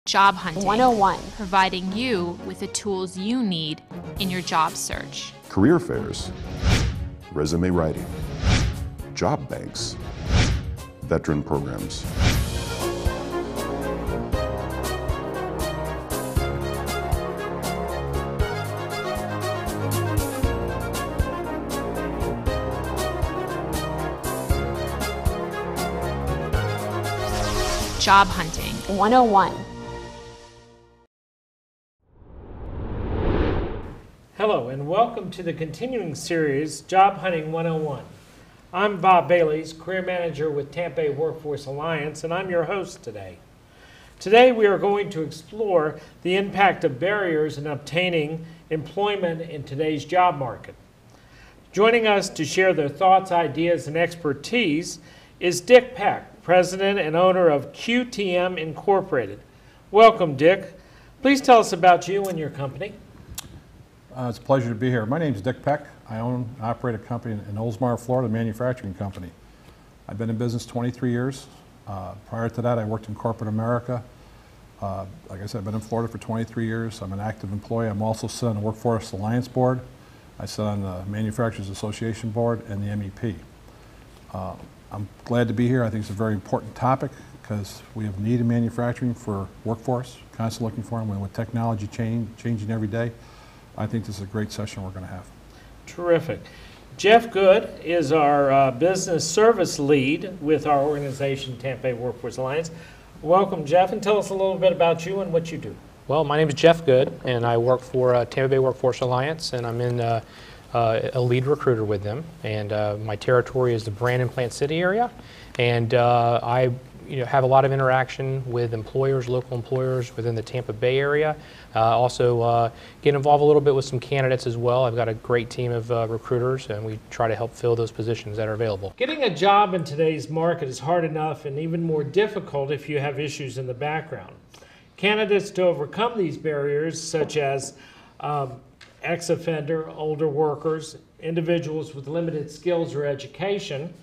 Job Hunting 101. Providing you with the tools you need in your job search. Career fairs, resume writing, job banks, veteran programs. Job Hunting 101. Hello and welcome to the continuing series, Job Hunting 101. I'm Bob Bailey's Career Manager with Tampa Workforce Alliance, and I'm your host today. Today we are going to explore the impact of barriers in obtaining employment in today's job market. Joining us to share their thoughts, ideas, and expertise is Dick Peck, President and owner of QTM Incorporated. Welcome, Dick. Please tell us about you and your company. It's a pleasure to be here. My name is Dick Peck. I own and operate a company in Oldsmar, Florida, a manufacturing company. I've been in business 23 years. Prior to that, I worked in corporate America. Like I said, I've been in Florida for 23 years. I'm an active employee. I'm also sit on the Workforce Alliance Board. I sit on the Manufacturers Association Board and the MEP. I'm glad to be here. I think it's a very important topic because we have need in manufacturing for workforce, constantly looking for them. With technology changing every day, I think this is a great session we're going to have. Terrific. Jeff Good is our business service lead with our organization, Tampa Workforce Alliance. Welcome, Jeff, and tell us a little bit about you and what you do. Well, my name is Jeff Good, and I work for Tampa Bay Workforce Alliance, and I'm in a lead recruiter with them. And my territory is the Brandon Plant City area, and I have a lot of interaction with employers, local employers within the Tampa Bay area. Also get involved a little bit with some candidates as well. I've got a great team of recruiters, and we try to help fill those positions that are available. Getting a job in today's market is hard enough and even more difficult if you have issues in the background. Candidates to overcome these barriers, such as ex-offender, older workers, individuals with limited skills or education,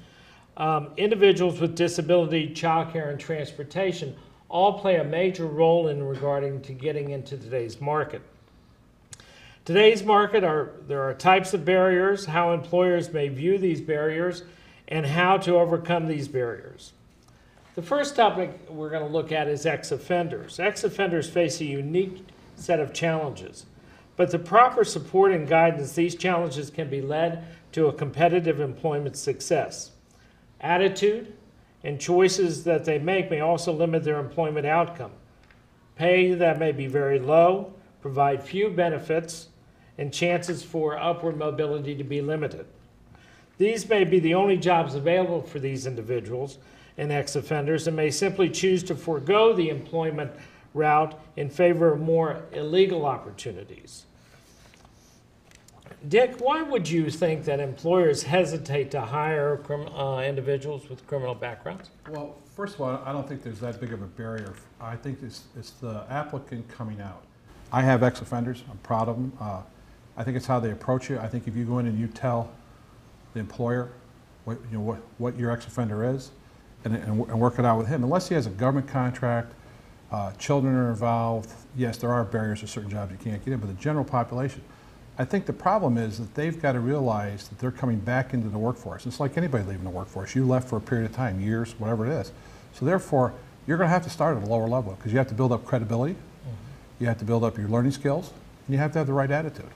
individuals with disability, childcare, and transportation all play a major role in regarding to getting into today's market. Today's market, there are types of barriers, how employers may view these barriers, and how to overcome these barriers. The first topic we're going to look at is ex-offenders. Ex-offenders face a unique set of challenges, but the proper support and guidance, these challenges can be led to a competitive employment success. Attitude and choices that they make may also limit their employment outcome. Pay that may be very low, provide few benefits, and chances for upward mobility to be limited. These may be the only jobs available for these individuals and ex-offenders, and may simply choose to forego the employment route in favor of more illegal opportunities. Dick, why would you think that employers hesitate to hire individuals with criminal backgrounds? Well, first of all, I don't think there's that big of a barrier. I think it's the applicant coming out. I have ex-offenders. I'm proud of them. I think it's how they approach you. I think if you go in and you tell the employer what your ex-offender is and work it out with him, unless he has a government contract, children are involved, yes, there are barriers to certain jobs you can't get in, but the general population, I think the problem is that they've got to realize that they're coming back into the workforce. It's like anybody leaving the workforce. You left for a period of time, years, whatever it is. So therefore, you're going to have to start at a lower level because you have to build up credibility, you have to build up your learning skills, and you have to have the right attitude.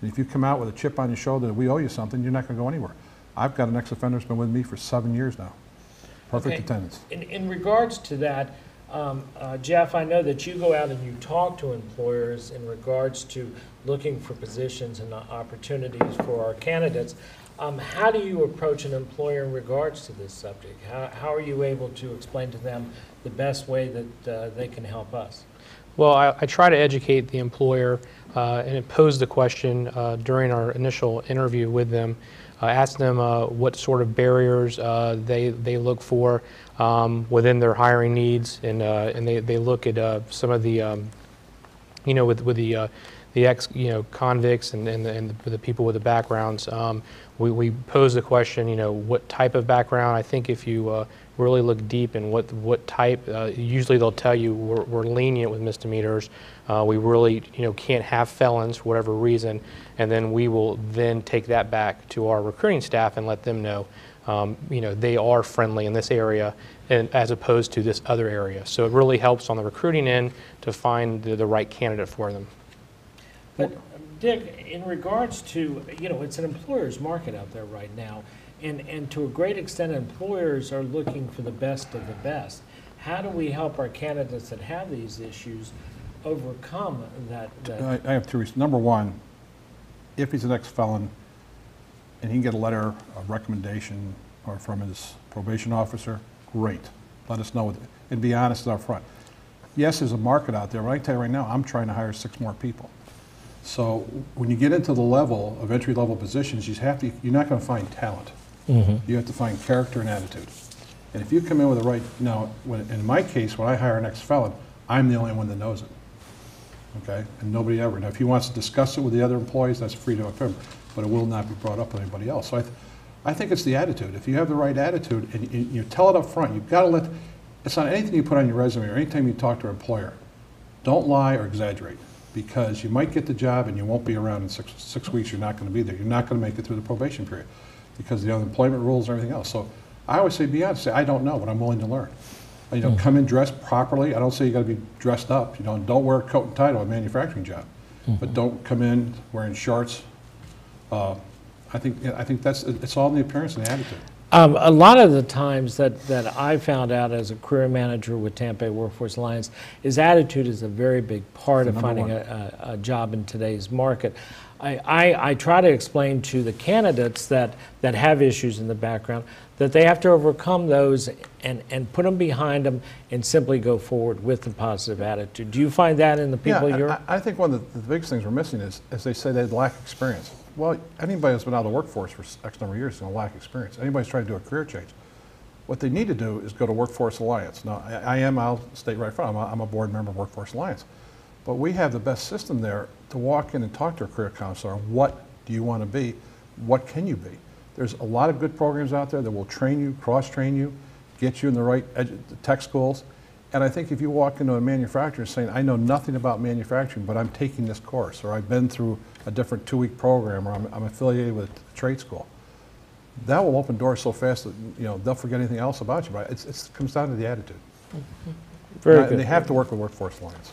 And if you come out with a chip on your shoulder that we owe you something, you're not going to go anywhere. I've got an ex-offender who's been with me for 7 years now. Perfect attendance. In regards to that, Jeff, I know that you go out and you talk to employers in regards to looking for positions and opportunities for our candidates. How do you approach an employer in regards to this subject? How are you able to explain to them the best way that they can help us? Well, I try to educate the employer and pose the question during our initial interview with them. Ask them what sort of barriers they look for within their hiring needs, and they look at some of the, with convicts and the people with the backgrounds, we pose the question, what type of background. I think if you really look deep in what type, usually they'll tell you we're lenient with misdemeanors. We really can't have felons for whatever reason, and then we will then take that back to our recruiting staff and let them know they are friendly in this area and as opposed to this other area. So it really helps on the recruiting end to find the right candidate for them. But Dick, in regards to, it's an employer's market out there right now, and to a great extent employers are looking for the best of the best. How do we help our candidates that have these issues overcome that? I have two reasons. Number one, if he's an ex-felon and he can get a letter of recommendation or from his probation officer, great. Let us know, and be honest up front. Yes, there's a market out there, but I can tell you right now, I'm trying to hire 6 more people. So when you get into the level of entry-level positions, you're not going to find talent. You have to find character and attitude. And if you come in with the right, in my case, when I hire an ex-felon, I'm the only one that knows it. Okay, and nobody ever. Now, if he wants to discuss it with the other employees, that's free to him, but it will not be brought up with anybody else. So I think it's the attitude. If you have the right attitude and you tell it up front, you've got to it's not anything you put on your resume or anytime you talk to an employer. Don't lie or exaggerate, because you might get the job and you won't be around in six weeks. You're not going to be there. You're not going to make it through the probation period because of the unemployment rules and everything else. So I always say, be honest. Say, I don't know, but I'm willing to learn. Come in dressed properly. I don't say you got to be dressed up. Don't wear a coat and tie to a manufacturing job, but don't come in wearing shorts. I think it's all in the appearance and the attitude. A lot of the times that I found out as a career manager with Tampa Bay Workforce Alliance is attitude is a very big part of finding a job in today's market. I try to explain to the candidates that have issues in the background that they have to overcome those and put them behind them and simply go forward with a positive attitude. Do you find that in the people you're? I think one of the biggest things we're missing is they say they lack experience. Well, anybody that's been out of the workforce for X number of years is going to lack experience. Anybody's trying to do a career change. What they need to do is go to Workforce Alliance. Now, I'll state right front, I'm a board member of Workforce Alliance. But we have the best system there to walk in and talk to a career counselor. What do you want to be? What can you be? There's a lot of good programs out there that will train you, cross-train you, get you in the right tech schools. And I think if you walk into a manufacturer saying, I know nothing about manufacturing, but I'm taking this course, or I've been through a different 2-week program, or I'm affiliated with a trade school, that will open doors so fast that they'll forget anything else about you. But it comes down to the attitude. Very good. And they have to work with Workforce Alliance.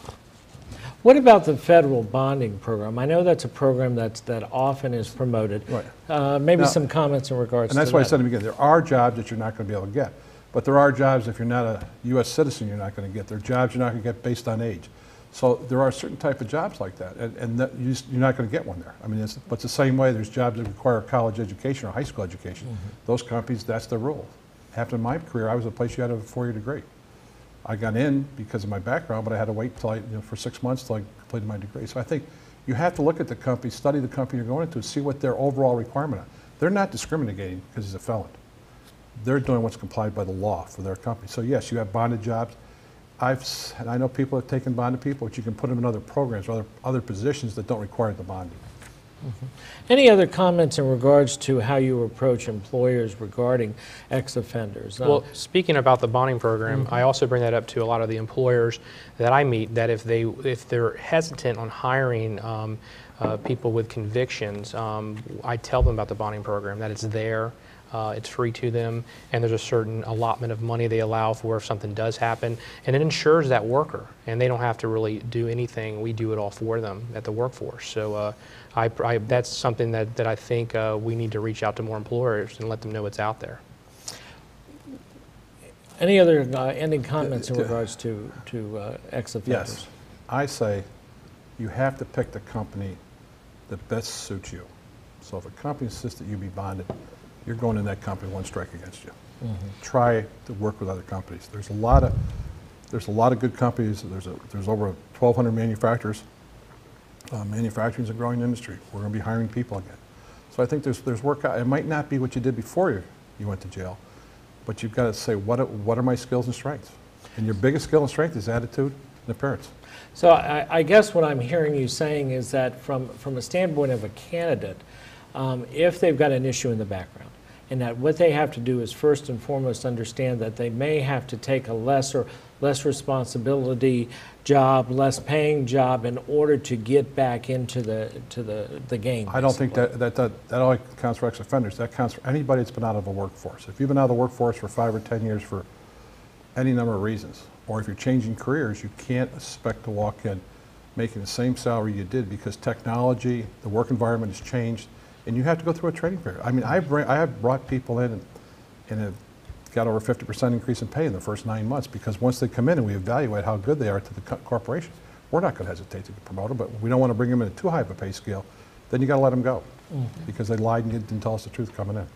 What about the federal bonding program? I know that's a program that often is promoted. Right. Maybe some comments in regards to that. And that's why I said in the beginning, there are jobs that you're not going to be able to get. But there are jobs, if you're not a U.S. citizen, you're not going to get. There are jobs you're not going to get based on age. So there are certain type of jobs like that, and you're not going to get one there. I mean, but it's the same way there's jobs that require college education or high school education. Those companies, that's the rule. After my career, I was a place you had to have a 4-year degree. I got in because of my background, but I had to wait till for 6 months till I completed my degree. So I think you have to look at the company, study the company you're going into, see what their overall requirement are. They're not discriminating because he's a felon. They're doing what's complied by the law for their company. So yes, you have bonded jobs. And I know people have taken bonded people, but you can put them in other programs or other positions that don't require the bonding. Any other comments in regards to how you approach employers regarding ex-offenders? Well, speaking about the bonding program, I also bring that up to a lot of the employers that I meet, that if they're hesitant on hiring people with convictions, I tell them about the bonding program, that it's there. It's free to them, and there's a certain allotment of money they allow for if something does happen, and it ensures that worker, and they don't have to really do anything. We do it all for them at the workforce. So that's something that I think we need to reach out to more employers and let them know it's out there. Any other ending comments in regards to ex-offenders? Yes. I say you have to pick the company that best suits you. So if a company insists that you be bonded, you're going in that company one strike against you. Try to work with other companies. There's a lot of good companies. There's over 1,200 manufacturers. Manufacturing is a growing industry. We're going to be hiring people again. So I think there's work out. It might not be what you did before you went to jail, but you've got to say what are my skills and strengths. And your biggest skill and strength is attitude in appearance. So I guess what I'm hearing you saying is that from a standpoint of a candidate, if they've got an issue in the background, and that what they have to do is first and foremost understand that they may have to take a less responsibility job, less paying job in order to get back into the game. I don't think that only counts for ex-offenders. That counts for anybody that's been out of the workforce. If you've been out of the workforce for 5 or 10 years for any number of reasons, or if you're changing careers, you can't expect to walk in making the same salary you did, because technology, the work environment has changed, and you have to go through a training period. I mean, I have brought people in and have got over 50% increase in pay in the first 9 months, because once they come in and we evaluate how good they are to the corporation, we're not going to hesitate to promote them, but we don't want to bring them in at too high of a pay scale. Then you got to let them go, because they lied and didn't tell us the truth coming in.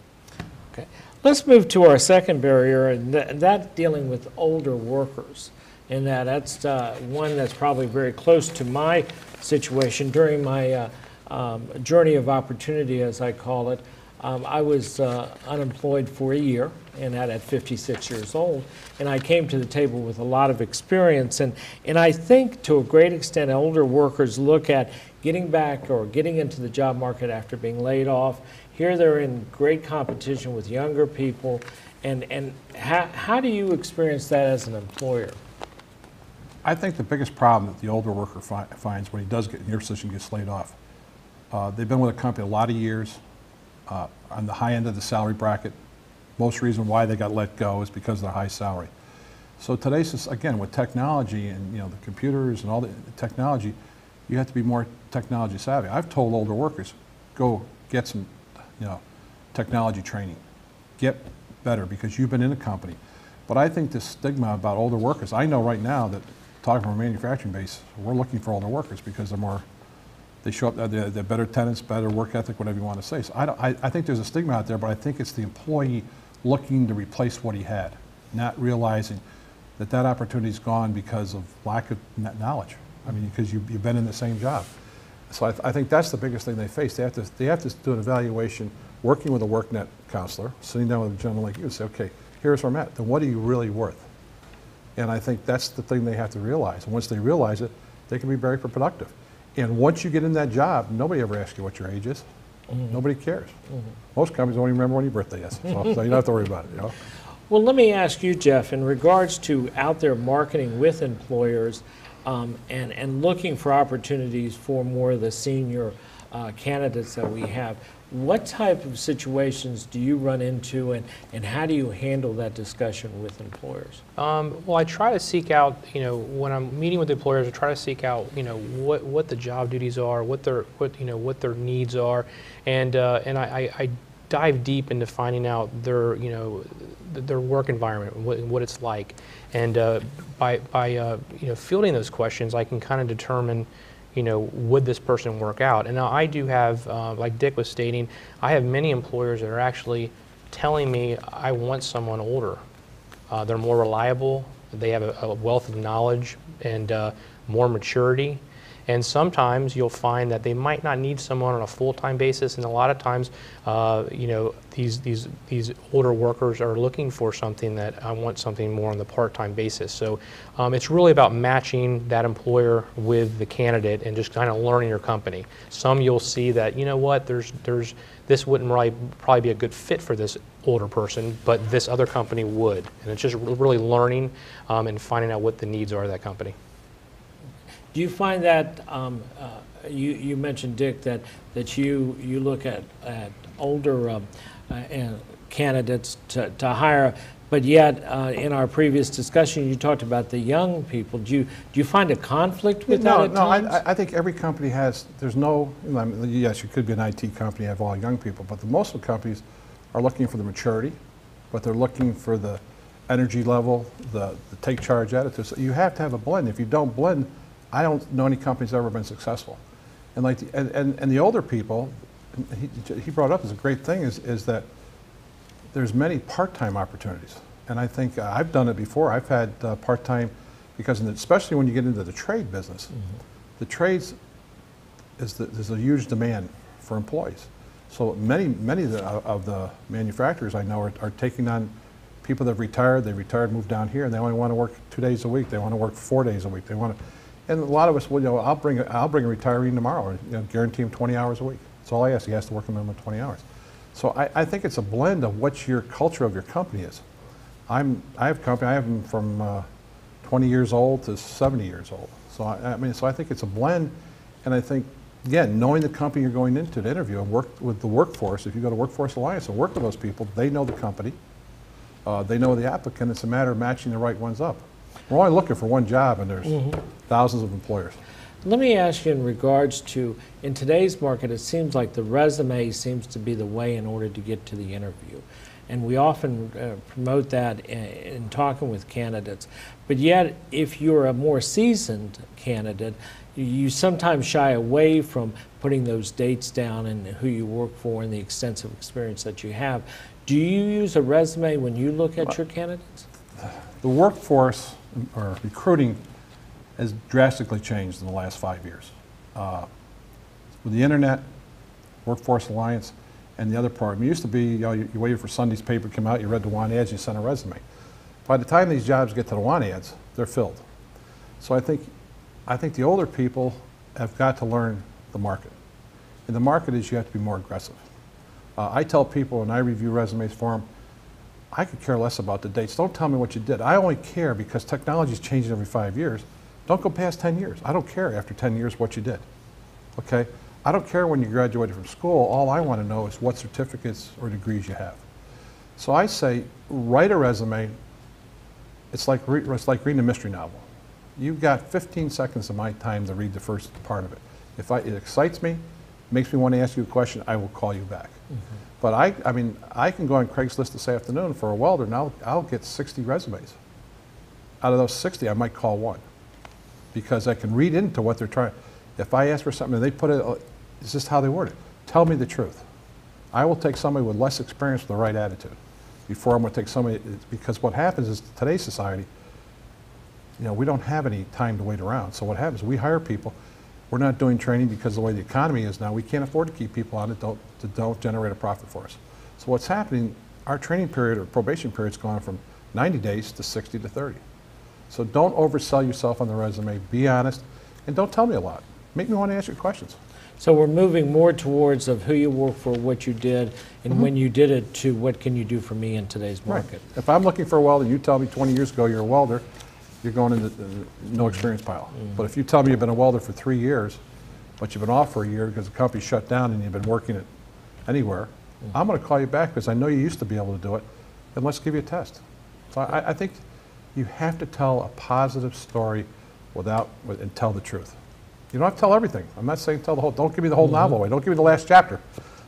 Okay. Let's move to our second barrier, and that's dealing with older workers. And that's one that's probably very close to my situation. During my journey of opportunity, as I call it, I was unemployed for a year, and that at 56 years old. And I came to the table with a lot of experience. And I think to a great extent, older workers look at getting back or getting into the job market after being laid off. Here they're in great competition with younger people. And how do you experience that as an employer? I think the biggest problem that the older worker finds when he does get in your position, gets laid off, they've been with a company a lot of years, on the high end of the salary bracket. Most reason why they got let go is because of their high salary. So today's, again, with technology and the computers and all the technology, you have to be more technology savvy. I've told older workers, go get some technology training, get better, because you've been in a company. But I think the stigma about older workers, I know right now that, talking from a manufacturing base, we're looking for older workers because they show up, they're better tenants, better work ethic, whatever you want to say. So I think there's a stigma out there, but I think it's the employee looking to replace what he had, not realizing that opportunity's gone because of lack of knowledge. I mean, because you've been in the same job. So I think that's the biggest thing they face. They have to do an evaluation, working with a WorkNet counselor, sitting down with a gentleman like you and say, okay, here's where I'm at, then what are you really worth? And I think that's the thing they have to realize. And once they realize it, they can be very productive. And once you get in that job, nobody ever asks you what your age is. Nobody cares. Most companies don't even remember when your birthday is, so you don't have to worry about it. Well, let me ask you, Jeff, in regards to out there marketing with employers and looking for opportunities for more of the senior candidates that we have, what type of situations do you run into, and how do you handle that discussion with employers? Well, I try to seek out, when I'm meeting with employers, I try to seek out, what the job duties are, what their needs are, and I dive deep into finding out their work environment, what it's like, and by fielding those questions, I can kind of determine, would this person work out? And now I do have, like Dick was stating, I have many employers that are actually telling me I want someone older. They're more reliable, they have a wealth of knowledge and more maturity. And sometimes you'll find that they might not need someone on a full-time basis, and a lot of times, these older workers are looking for something that I want something more on the part-time basis. So it's really about matching that employer with the candidate and just kind of learning your company. Some you'll see that this wouldn't probably be a good fit for this older person, but this other company would, and it's just really learning and finding out what the needs are of that company. Do you find that, you mentioned, Dick, that you look at older candidates to hire, but yet in our previous discussion you talked about the young people. Do you find a conflict with that at times? I think every company has, yes, you could be an IT company, have all young people, but most of the companies are looking for the maturity, but they're looking for the energy level, the take charge attitude. So you have to have a blend. If you don't blend, I don't know any company's ever been successful. And the older people, he brought up as a great thing is that there's many part-time opportunities. And I think I've done it before. I've had part-time, because especially when you get into the trade business, the trades there's a huge demand for employees. So many of the manufacturers I know are taking on people that have retired, moved down here, and they only want to work 2 days a week. They want to work 4 days a week. They want to, and a lot of us, well, you know, I'll bring a retiree tomorrow, and, you know, guarantee him 20 hours a week. That's all I ask. He has to work a minimum of 20 hours. So I think it's a blend of what your culture of your company is. I have them from 20 years old to 70 years old. So I think it's a blend, and I think, again, knowing the company you're going into to interview and work with the workforce. If you go to Workforce Alliance and work with those people, they know the company, they know the applicant. It's a matter of matching the right ones up. We're only looking for one job, and there's thousands of employers. Let me ask you in regards to, in today's market, it seems like the resume seems to be the way in order to get to the interview. And we often promote that in talking with candidates. But yet, if you're a more seasoned candidate, you sometimes shy away from putting those dates down and who you work for and the extensive experience that you have. Do you use a resume when you look at your candidates? The workforce or recruiting has drastically changed in the last 5 years. With the internet, Workforce Alliance, and the other part, it used to be, you know, you waited for Sunday's paper to come out, you read the want ads, you sent a resume. By the time these jobs get to the want ads, they're filled. So I think the older people have got to learn the market. And the market is you have to be more aggressive. I tell people when I review resumes for them, I could care less about the dates. Don't tell me what you did. I only care because technology is changing every 5 years. Don't go past 10 years. I don't care after 10 years what you did. Okay? I don't care when you graduated from school. All I want to know is what certificates or degrees you have. So I say, write a resume. It's like reading a mystery novel. You've got 15 seconds of my time to read the first part of it. If it excites me, makes me want to ask you a question, I will call you back. But I mean, I can go on Craigslist this afternoon for a welder, and I'll get 60 resumes. Out of those 60, I might call one, because I can read into what they're trying. If I ask for something and they put it, it's just how they word it. Tell me the truth. I will take somebody with less experience with the right attitude before I'm going to take somebody, because what happens is today's society, you know, we don't have any time to wait around. So what happens, we hire people. We're not doing training because of the way the economy is now. We can't afford to keep people on that don't generate a profit for us. So what's happening, our training period or probation period's gone from 90 days to 60 to 30. So don't oversell yourself on the resume. Be honest, and don't tell me a lot. Make me want to ask you questions. So we're moving more towards of who you work for, what you did, and when you did it, to what can you do for me in today's market. Right. If I'm looking for a welder, you tell me 20 years ago you're a welder, you're going into the no experience pile. But if you tell me you've been a welder for 3 years, but you've been off for a year because the company shut down and you've been working it anywhere, I'm going to call you back because I know you used to be able to do it, and let's give you a test. So I think you have to tell a positive story and tell the truth. You don't have to tell everything. I'm not saying tell the whole, don't give me the whole novel away. Don't give me the last chapter.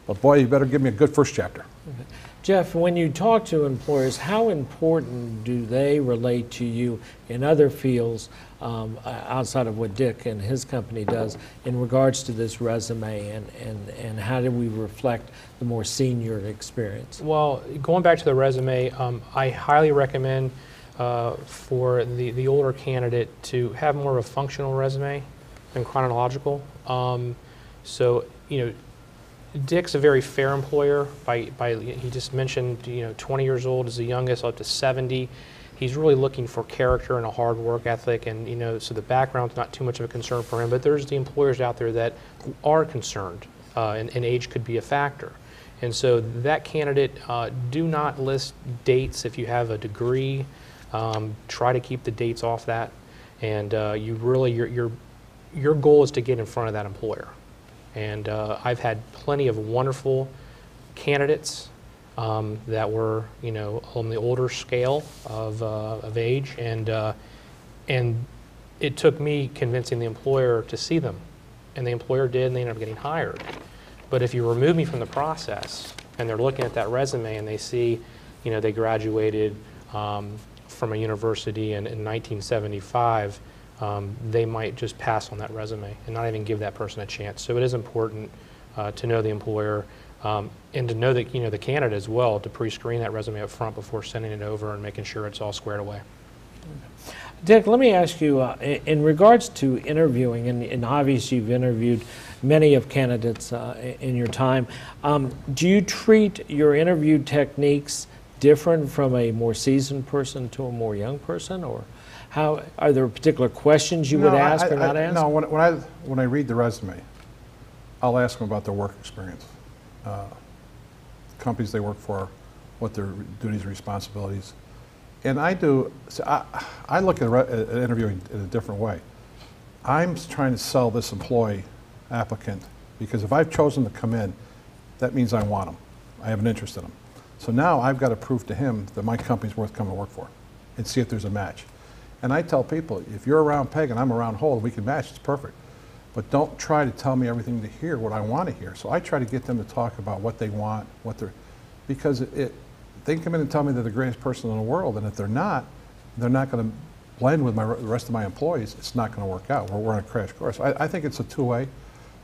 But boy, you better give me a good first chapter. Okay. Jeff, when you talk to employers, how important do they relate to you in other fields outside of what Dick and his company does in regards to this resume, and how do we reflect the more senior experience? Well, going back to the resume, I highly recommend for the older candidate to have more of a functional resume than chronological. So, you know, Dick's a very fair employer. He just mentioned, 20 years old is the youngest, up to 70. He's really looking for character and a hard work ethic, and so the background's not too much of a concern for him. But there's the employers out there that are concerned, and age could be a factor. And so that candidate, do not list dates if you have a degree. Try to keep the dates off that, and your goal is to get in front of that employer. And I've had plenty of wonderful candidates that were, on the older scale of age, and it took me convincing the employer to see them, and the employer did, and they ended up getting hired. But if you remove me from the process, and they're looking at that resume, and they see, they graduated from a university in 1975. They might just pass on that resume and not even give that person a chance. So it is important to know the employer and to know that the candidate as well, to pre-screen that resume up front before sending it over and making sure it's all squared away. Dick, let me ask you, in regards to interviewing, and obviously you've interviewed many of candidates in your time, do you treat your interview techniques different from a more seasoned person to a more young person, or how are there particular questions you would ask or not ask? No, when I read the resume, I'll ask them about their work experience, companies they work for, what their duties and responsibilities. And I look at interviewing in a different way. I'm trying to sell this employee applicant because if I've chosen to come in, that means I want them. I have an interest in them. So now I've got to prove to him that my company's worth coming to work for and see if there's a match. And I tell people, if you're around Peg and I'm around Hole, we can match, it's perfect. But don't try to tell me everything to hear what I want to hear. So I try to get them to talk about what they want, because they can come in and tell me they're the greatest person in the world, and if they're not going to blend with the rest of my employees, it's not going to work out. We're on a crash course. I think it's a two-way.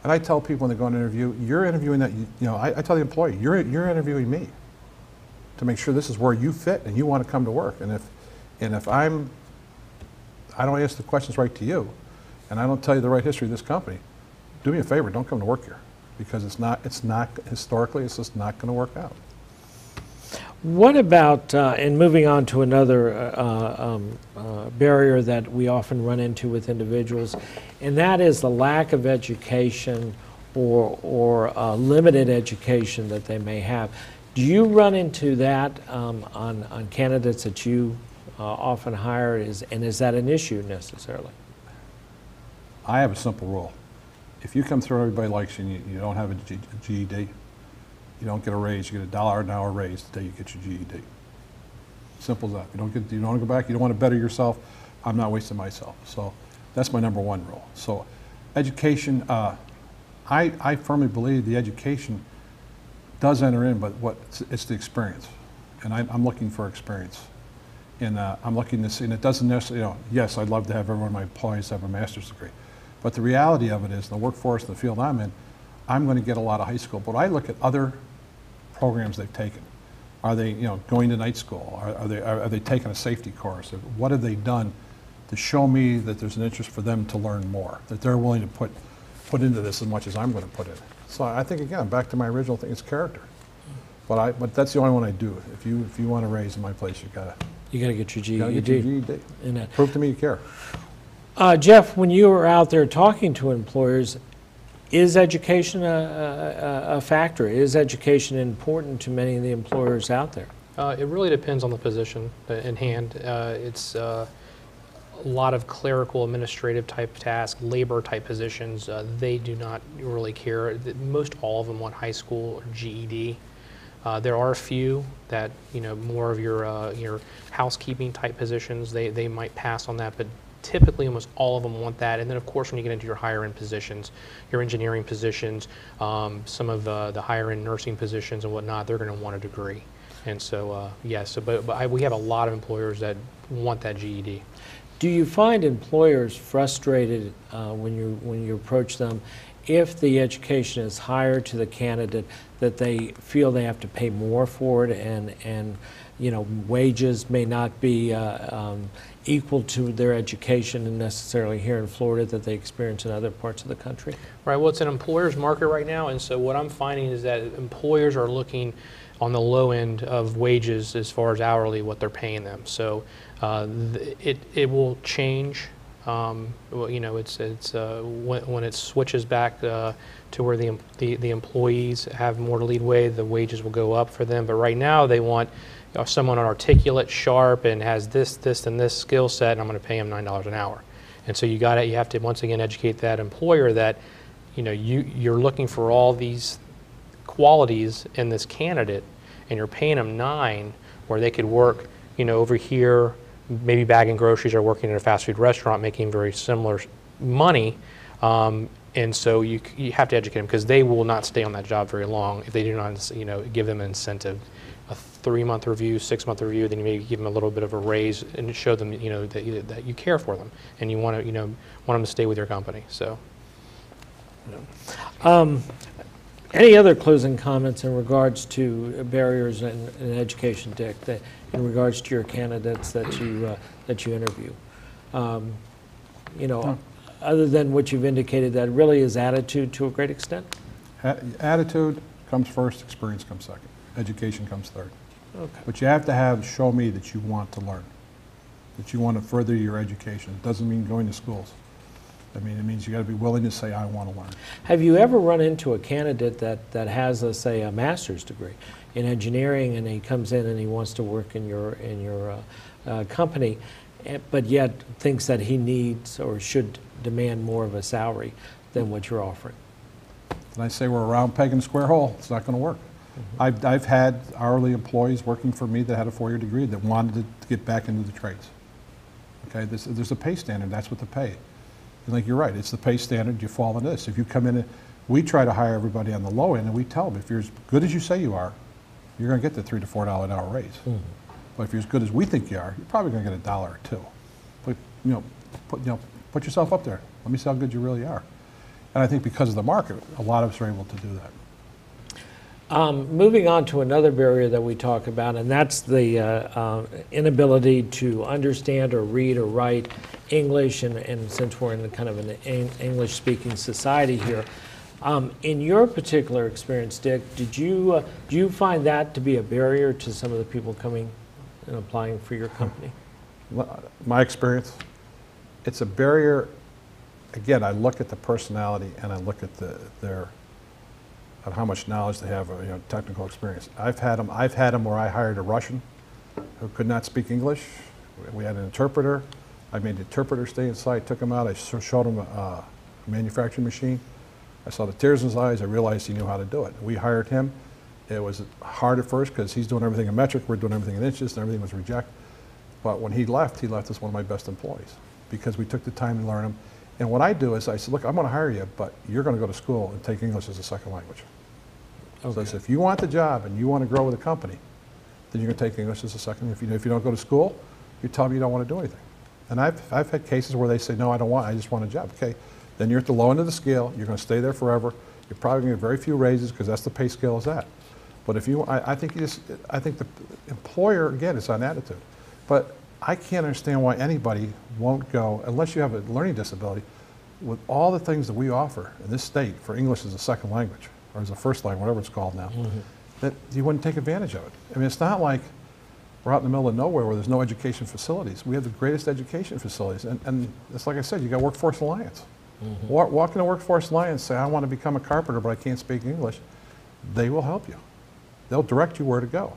And I tell people when they go on an interview, you're interviewing that, I tell the employee, you're interviewing me to make sure this is where you fit and you want to come to work. And if I don't ask the questions right to you, and I don't tell you the right history of this company, do me a favor, don't come to work here, because it's not historically, it's just not going to work out. What about, and moving on to another barrier that we often run into with individuals, and that is the lack of education or limited education that they may have. Do you run into that on candidates that you often hire, and is that an issue necessarily? I have a simple rule. If you come through, everybody likes you, and you don't have a GED, you don't get a raise. You get $1 an hour raise the day you get your GED. Simple as that. You don't want to go back. You don't want to better yourself. I'm not wasting myself. So that's my number one rule. So education, I firmly believe the education does enter in, but it's the experience, and I'm looking for experience. And I'm looking to see, and it doesn't necessarily, yes, I'd love to have every one of my employees have a master's degree. But the reality of it is, the workforce, the field I'm in, I'm going to get a lot of high school. But I look at other programs they've taken. Are they, going to night school? Are they taking a safety course? What have they done to show me that there's an interest for them to learn more, that they're willing to put into this as much as I'm going to put in? So I think, again, back to my original thing, it's character. But that's the only one I do. If you want to raise in my place, you got to get your GED. You got to get your GED. Prove to me you care. Jeff, when you are out there talking to employers, is education a factor? Is education important to many of the employers out there? It really depends on the position in hand. It's a lot of clerical, administrative type tasks, labor type positions. They do not really care. Most all of them want high school or GED. There are a few that, more of your housekeeping type positions, they might pass on that, but typically almost all of them want that. And then of course when you get into your higher end positions, your engineering positions, some of the higher end nursing positions and whatnot, they're going to want a degree. And so yes, we have a lot of employers that want that GED. Do you find employers frustrated when you approach them if the education is higher to the candidate, that they feel they have to pay more for it, and wages may not be equal to their education and necessarily here in Florida that they experience in other parts of the country? Right, well, it's an employer's market right now, and so what I'm finding is that employers are looking on the low end of wages as far as hourly, what they're paying them. So it will change. When it switches back to where the employees have more leadway, the wages will go up for them. But right now they want someone articulate, sharp, and has this, and this skill set, and I'm going to pay him $9 an hour. And so you have to once again educate that employer that you're looking for all these qualities in this candidate, and you're paying them $9 where they could work over here, maybe bagging groceries or working in a fast food restaurant making very similar money. And so you have to educate them, because they will not stay on that job very long if they do not give them an incentive. A 3-month review, 6-month review, then you maybe give them a little bit of a raise and show them that you care for them and you want them to stay with your company. So any other closing comments in regards to barriers in education, Dick, in regards to your candidates that you interview? Other than what you've indicated, that really is attitude to a great extent? Attitude comes first, experience comes second. Education comes third. Okay. But you have to show me that you want to learn, that you want to further your education. It doesn't mean going to schools. I mean, it means you got to be willing to say, I want to learn. Have you ever run into a candidate that has, let's say, a master's degree in engineering, and he comes in and he wants to work in your company, but yet thinks that he needs or should demand more of a salary than what you're offering? And I say we're a round peg in a square hole. It's not going to work. I've had hourly employees working for me that had a 4-year degree that wanted to get back into the trades. Okay, there's a pay standard. That's what the pay. And like you're right, it's the pay standard. You fall into this. If you come in, we try to hire everybody on the low end, and we tell them if you're as good as you say you are, you're going to get the $3 to $4 an hour raise. But if you're as good as we think you are, you're probably going to get $1 or $2. But put yourself up there. Let me see how good you really are. And I think because of the market, a lot of us are able to do that. Moving on to another barrier that we talk about, and that's the inability to understand or read or write English, and since we're in kind of an English-speaking society here, in your particular experience, Dick, do you find that to be a barrier to some of the people coming and applying for your company? My experience, it's a barrier. Again, I look at the personality and I look at at how much knowledge they have, technical experience. I've had them where I hired a Russian who could not speak English. We had an interpreter. I made the interpreter stay inside, took him out. I showed him a manufacturing machine. I saw the tears in his eyes. I realized he knew how to do it. We hired him. It was hard at first because he's doing everything in metric, we're doing everything in inches, and everything was reject. But when he left as one of my best employees because we took the time to learn him. And what I do is I said, look, I'm going to hire you, but you're going to go to school and take English as a second language. Okay. So I said, if you want the job and you want to grow with the company, then you're going to take English as a second. If you don't go to school, you tell them you don't want to do anything. And I've had cases where they say, no, I just want a job. Okay, then you're at the low end of the scale. You're going to stay there forever. You're probably going to get very few raises because that's the pay scale is at. But if I think the employer, again, it's on attitude. But I can't understand why anybody won't go, unless you have a learning disability, with all the things that we offer in this state for English as a second language, or as a first language, whatever it's called now, that you wouldn't take advantage of it. I mean, it's not like we're out in the middle of nowhere where there's no education facilities. We have the greatest education facilities. And it's like I said, you got Workforce Alliance. Walk in a Workforce Alliance, say, I want to become a carpenter, but I can't speak English. They will help you. They'll direct you where to go.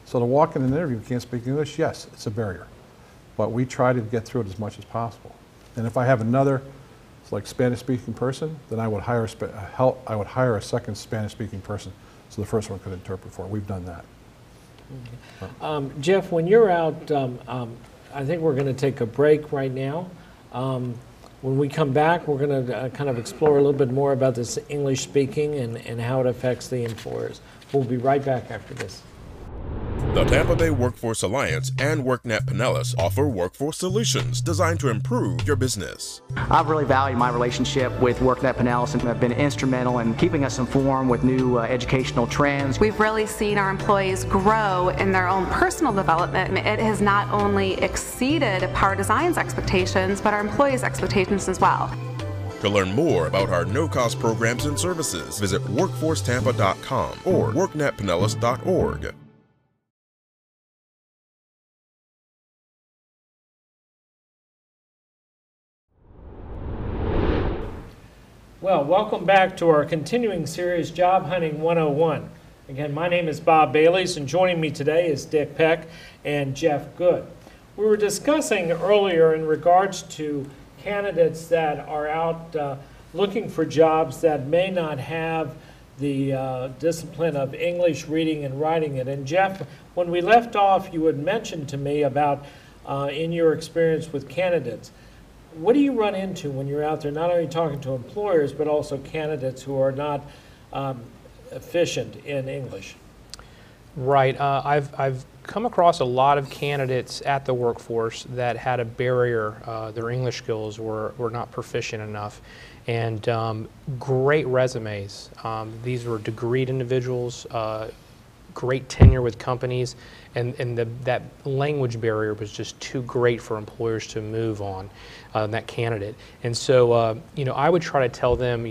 So to walk in an interview and can't speak English, yes, it's a barrier. But we try to get through it as much as possible. And if I have another, like Spanish-speaking person, then I would hire a second Spanish-speaking person so the first one could interpret for it. We've done that. Jeff, when you're out, I think we're going to take a break right now. When we come back, we're going to kind of explore a little bit more about this English speaking and how it affects the employers. We'll be right back after this. The Tampa Bay Workforce Alliance and WorkNet Panelist offer workforce solutions designed to improve your business. I've really valued my relationship with WorkNet Panelist and have been instrumental in keeping us informed with new educational trends. We've really seen our employees grow in their own personal development. It has not only exceeded Power Design's expectations, but our employees' expectations as well. To learn more about our no-cost programs and services, visit workforcetampa.com or worknetpanelist.org. Well, welcome back to our continuing series, Job Hunting 101. Again, my name is Bob Bailey's, and joining me today is Dick Peck and Jeff Good. We were discussing earlier in regards to candidates that are out looking for jobs that may not have the discipline of English reading and writing it. And Jeff, when we left off, you had mentioned to me about in your experience with candidates. What do you run into when you're out there, not only talking to employers, but also candidates who are not efficient in English? Right. I've come across a lot of candidates at the workforce that had a barrier. Their English skills were not proficient enough. And great resumes. These were degreed individuals, great tenure with companies, and that language barrier was just too great for employers to move on that candidate. And so, I would try to tell them,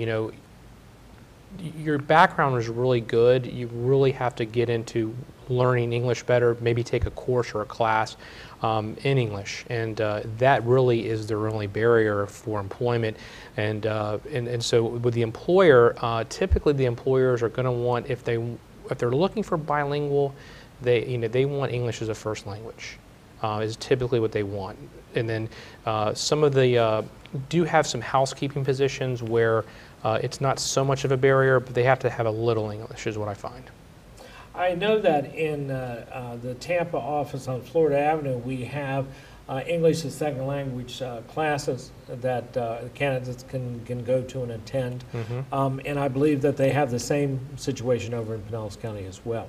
your background is really good. You really have to get into learning English better, maybe take a course or a class in English, and that really is their only barrier for employment. And so with the employer, typically the employers are going to want, if they're looking for bilingual, they want English as a first language. Is typically what they want. And then some of the do have some housekeeping positions where it's not so much of a barrier, but they have to have a little English, is what I find. I know that in the Tampa office on Florida Avenue, we have English as second language classes that candidates can go to and attend. And I believe that they have the same situation over in Pinellas County as well.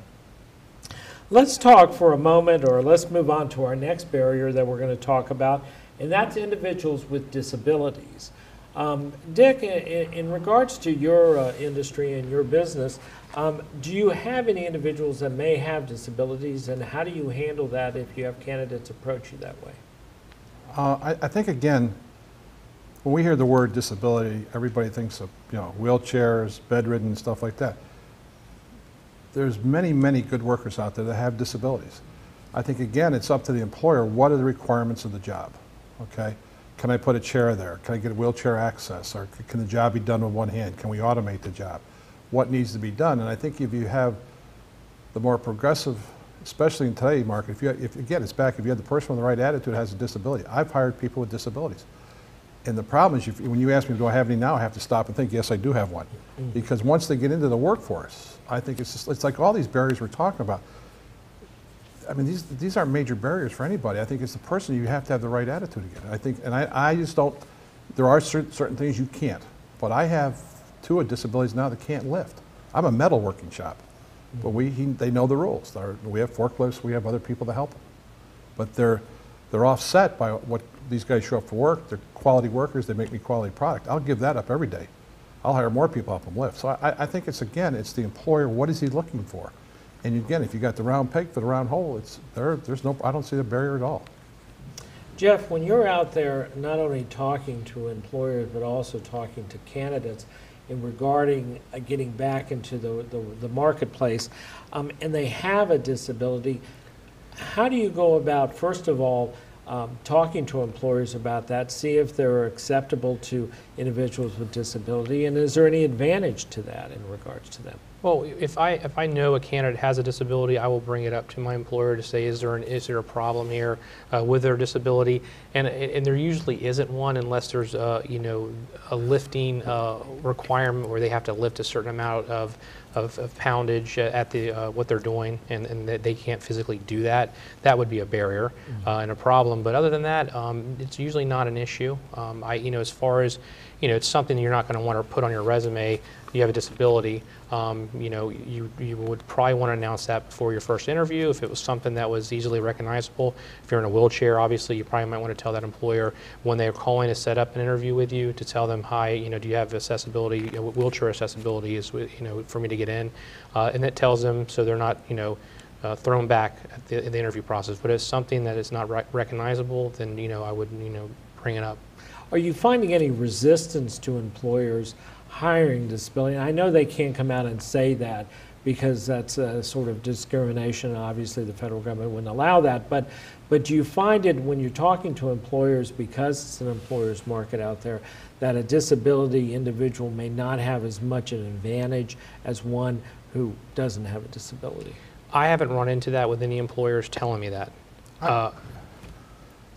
Let's talk for a moment, or let's move on to our next barrier that we're going to talk about, and that's individuals with disabilities. Dick, in regards to your industry and your business, do you have any individuals that may have disabilities, and how do you handle that if you have candidates approach you that way? I think, again, when we hear the word disability, everybody thinks of wheelchairs, bedridden, stuff like that. There's many, many good workers out there that have disabilities. I think, again, it's up to the employer. What are the requirements of the job? Okay, can I put a chair there? Can I get wheelchair access? Or can the job be done with one hand? Can we automate the job? What needs to be done? And I think if you have the more progressive, especially in today's market, if again, it's back, if you have the person with the right attitude has a disability. I've hired people with disabilities. And the problem is, when you ask me, do I have any now, I have to stop and think, yes, I do have one. Because once they get into the workforce, I think it's like all these barriers we're talking about. I mean, these aren't major barriers for anybody. I think it's the person, you have to have the right attitude again. I think, and I just don't, there are certain things you can't. But I have two with disabilities now that can't lift. I'm a metalworking shop. But they know the rules. We have forklifts, we have other people to help them. But they're offset by what these guys show up for work. They're quality workers, they make me quality product. I'll give that up every day. I'll hire more people to help them lift. So I think it's the employer, what is he looking for? And again, if you got the round peg for the round hole, I don't see the barrier at all. Jeff, when you're out there not only talking to employers but also talking to candidates in regarding getting back into the marketplace, and they have a disability, how do you go about, first of all, talking to employers about that, see if they're acceptable to individuals with disability, and is there any advantage to that in regards to them? Well, if I know a candidate has a disability, I will bring it up to my employer to say, is there a problem here with their disability? And there usually isn't one unless there's a lifting requirement where they have to lift a certain amount of poundage at what they're doing, and they can't physically do that. That would be a barrier and a problem. But other than that, it's usually not an issue. As far as it's something you're not going to want to put on your resume. You have a disability. You would probably want to announce that before your first interview. If it was something that was easily recognizable, if you're in a wheelchair, obviously you probably might want to tell that employer when they're calling to set up an interview with you to tell them, hi, do you have accessibility? Wheelchair accessibility is, for me to get in, and that tells them so they're not, thrown back at the interview process. But if it's something that is not recognizable, then I would, bring it up. Are you finding any resistance to employers hiring disability? I know they can't come out and say that because that's a sort of discrimination. Obviously, the federal government wouldn't allow that. But do you find it when you're talking to employers, because it's an employer's market out there, that a disability individual may not have as much an advantage as one who doesn't have a disability? I haven't run into that with any employers telling me that. So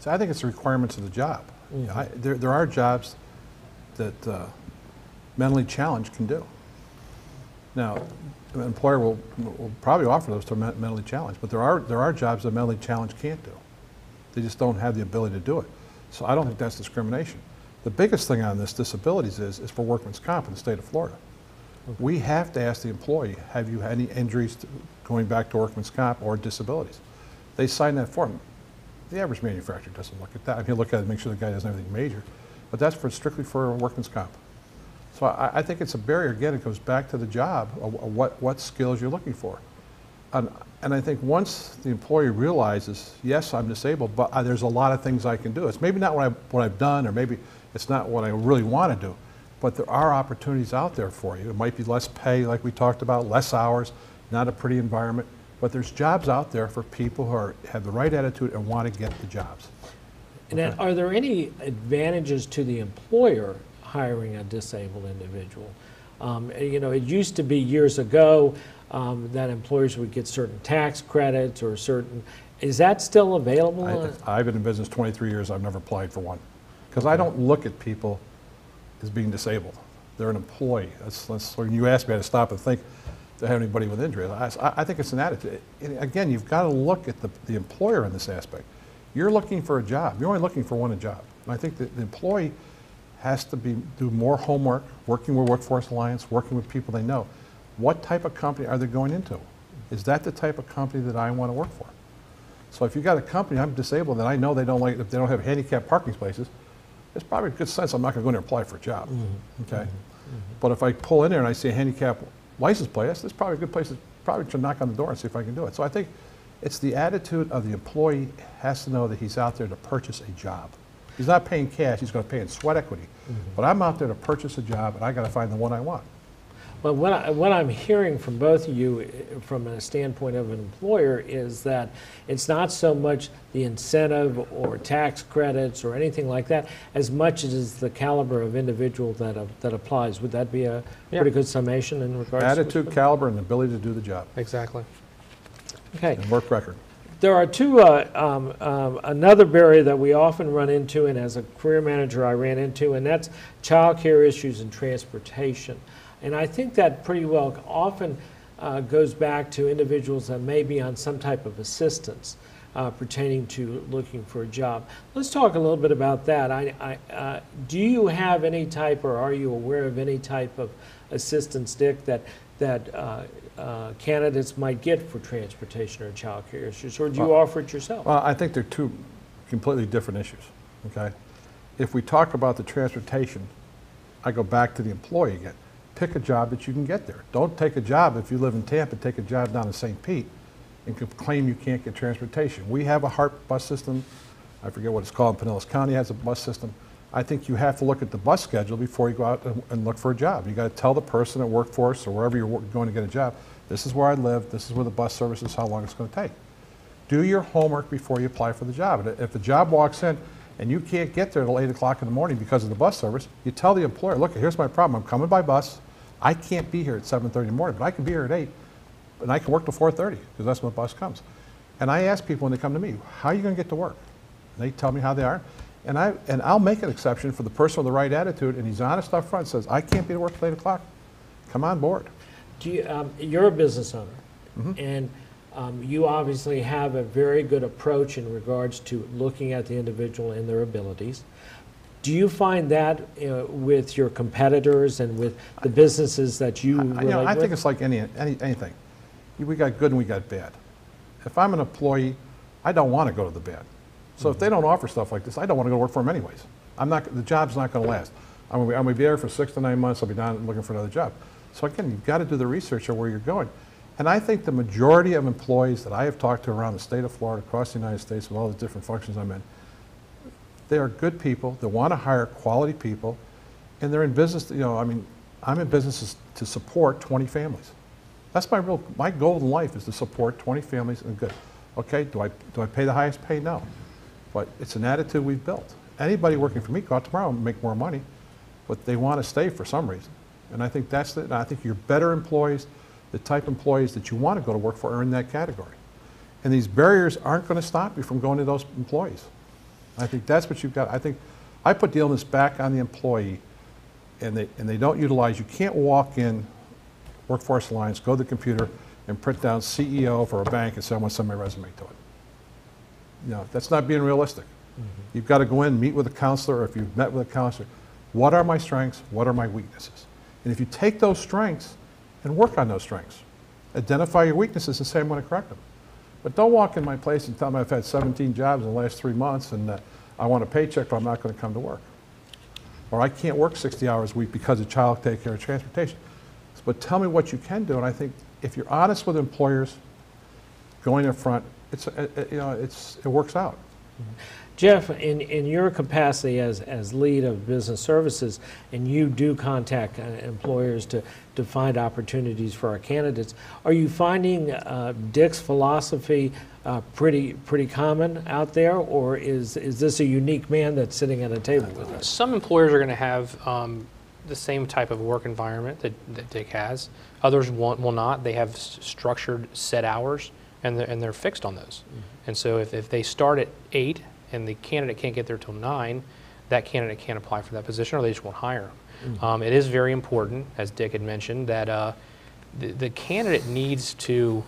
I think it's the requirements of the job. There are jobs that mentally challenged can do. Now, an employer will probably offer those to mentally challenged, but there are jobs that mentally challenged can't do. They just don't have the ability to do it. So I don't think that's discrimination. The biggest thing on this disabilities is for workman's comp in the state of Florida. We have to ask the employee, have you had any injuries going back to workman's comp or disabilities? They sign that form. The average manufacturer doesn't look at that. He'll look at it and make sure the guy doesn't have anything major. But that's strictly for workman's comp. So I think it's a barrier. Again, it goes back to the job, what skills you're looking for. And I think once the employee realizes, yes, I'm disabled, but there's a lot of things I can do. It's maybe not what I've done, or maybe it's not what I really want to do, but there are opportunities out there for you. It might be less pay, like we talked about, less hours, not a pretty environment, But there's jobs out there for people who have the right attitude and want to get the jobs. And are there any advantages to the employer hiring a disabled individual? You know, it used to be years ago that employers would get certain tax credits or certain, is that still available? I've been in business 23 years, I've never applied for one. Because I don't look at people as being disabled. They're an employee. That's when you ask me to stop and think, to have anybody with injury. I think it's an attitude. And again, you've got to look at the employer in this aspect. You're looking for a job. You're only looking for one job. And I think that the employee has to do more homework, working with Workforce Alliance, working with people they know. What type of company are they going into? Is that the type of company that I want to work for? So if you've got a company, I'm disabled, and I know they don't like, if they don't have handicapped parking spaces, it's probably a good sense I'm not going to go in there and apply for a job. Okay? But if I pull in there and I see a handicapped license plate, that's probably a good place to probably knock on the door and see if I can do it. So I think it's the attitude of the employee has to know that he's out there to purchase a job. He's not paying cash, he's going to pay in sweat equity. But I'm out there to purchase a job, and I got to find the one I want. But what I'm hearing from both of you from a standpoint of an employer is that it's not so much the incentive or tax credits or anything like that as much as it's the caliber of individual that applies. Would that be a pretty good summation in regards to attitude, caliber, and ability to do the job. Exactly. Okay. And work record. There are two, another barrier that we often run into, and as a career manager I ran into, and that's childcare issues and transportation. And I think that pretty well often goes back to individuals that may be on some type of assistance pertaining to looking for a job. Let's talk a little bit about that. Do you have any type, or are you aware of any type of assistance, Dick, that candidates might get for transportation or child care issues, or do you offer it yourself? Well, I think they're two completely different issues, okay? If we talk about the transportation, I go back to the employee again. Pick a job that you can get there. Don't take a job, if you live in Tampa, take a job down in St. Pete and claim you can't get transportation. We have a HART bus system. I forget what it's called. Panelist County has a bus system. I think you have to look at the bus schedule before you go out and look for a job. You got to tell the person at Workforce or wherever you're going to get a job, this is where I live, this is where the bus service is, how long it's going to take. Do your homework before you apply for the job. If the job walks in and you can't get there until 8 o'clock in the morning because of the bus service, you tell the employer, look, here's my problem. I'm coming by bus. I can't be here at 7:30 in the morning, but I can be here at 8, and I can work till 4:30 because that's when the bus comes. And I ask people when they come to me, how are you going to get to work? And they tell me how they are. And I'll make an exception for the person with the right attitude, and he's honest up front, says, I can't be to work till 8 o'clock. Come on board. Do you, you're a business owner, and you obviously have a very good approach in regards to looking at the individual and their abilities. Do you find that with your competitors and with the businesses that you relate with? I think it's like anything. We got good and we got bad. If I'm an employee, I don't want to go to the bad. So if they don't offer stuff like this, I don't want to go work for them anyways. The job's not going to last. I'm going to be there for 6 to 9 months. I'll be down looking for another job. So again, you've got to do the research of where you're going. And I think the majority of employees that I have talked to around the state of Florida, across the United States, with all the different functions I'm in, they are good people. They want to hire quality people, and they're in business. I'm in business to support 20 families. That's my goal in life is to support 20 families and good. Okay, do I pay the highest pay? No, but it's an attitude we've built. Anybody working for me go out tomorrow and make more money, but they want to stay for some reason. And I think that's it. I think your better employees, the type of employees that you want to go to work for, are in that category. And these barriers aren't going to stop you from going to those employees. I think that's what you've got. I think I put the illness back on the employee, and they don't utilize. You can't walk in Workforce Alliance, go to the computer, and print down CEO for a bank and say, I want to send my resume to it. That's not being realistic. You've got to go in, meet with a counselor, or if you've met with a counselor, what are my strengths? What are my weaknesses? And if you take those strengths and work on those strengths, identify your weaknesses and say, I'm going to correct them. But don't walk in my place and tell me I've had 17 jobs in the last 3 months and I want a paycheck, but I'm not going to come to work. Or I can't work 60 hours a week because of child care or transportation. But tell me what you can do, and I think if you're honest with employers, going in front, it works out. Jeff, in your capacity as lead of business services, and you do contact employers to find opportunities for our candidates, are you finding Dick's philosophy pretty common out there, or is this a unique man that's sitting at a table with us? Some employers are going to have the same type of work environment that Dick has. Others will not. They have structured set hours, and they're fixed on those. Mm-hmm. And so if they start at 8 and the candidate can't get there till 9, that candidate can't apply for that position, or they just won't hire them. Mm-hmm. It is very important, as Dick had mentioned, that the candidate needs to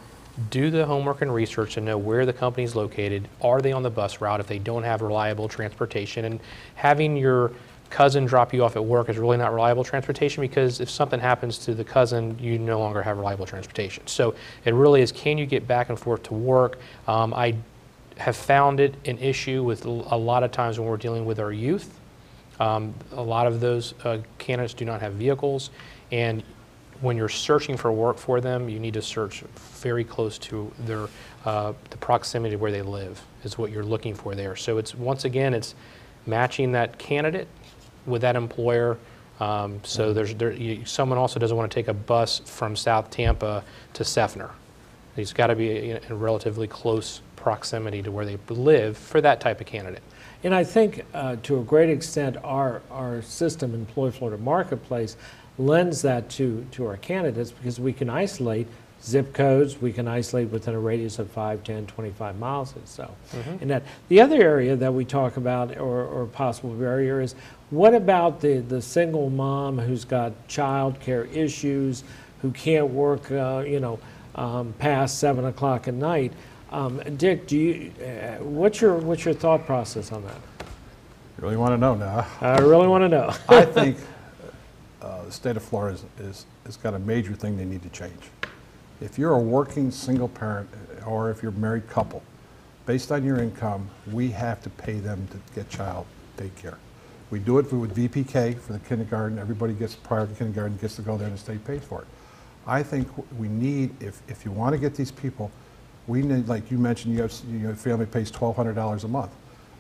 do the homework and research to know where the company is located. Are they on the bus route if they don't have reliable transportation? And having your cousin drop you off at work is really not reliable transportation, because if something happens to the cousin, you no longer have reliable transportation. So it really is, can you get back and forth to work? I have found it an issue with a lot of times when we're dealing with our youth. A lot of those candidates do not have vehicles, and when you're searching for work for them, you need to search very close to their the proximity to where they live is what you're looking for there. So it's, once again, it's matching that candidate with that employer. So someone also doesn't want to take a bus from South Tampa to Seffner. He's got to be in a relatively close proximity to where they live for that type of candidate. And I think to a great extent our system, Employ Florida Marketplace, lends that to our candidates, because we can isolate zip codes, we can isolate within a radius of 5, 10, 25 miles or so. Mm-hmm. And that the other area that we talk about, or possible barrier, is what about the single mom who's got child care issues, who can't work past 7 o'clock at night? Dick, what's your thought process on that? You really want to know now? I really want to know. I think the state of Florida has got a major thing they need to change. If you're a working single parent, or if you're a married couple, based on your income, we have to pay them to get child daycare. We do it with VPK for the kindergarten. Everybody gets, prior to kindergarten, gets to go there and the state pays for it. I think we need, if you want to get these people, we need, like you mentioned, your family pays $1,200 a month.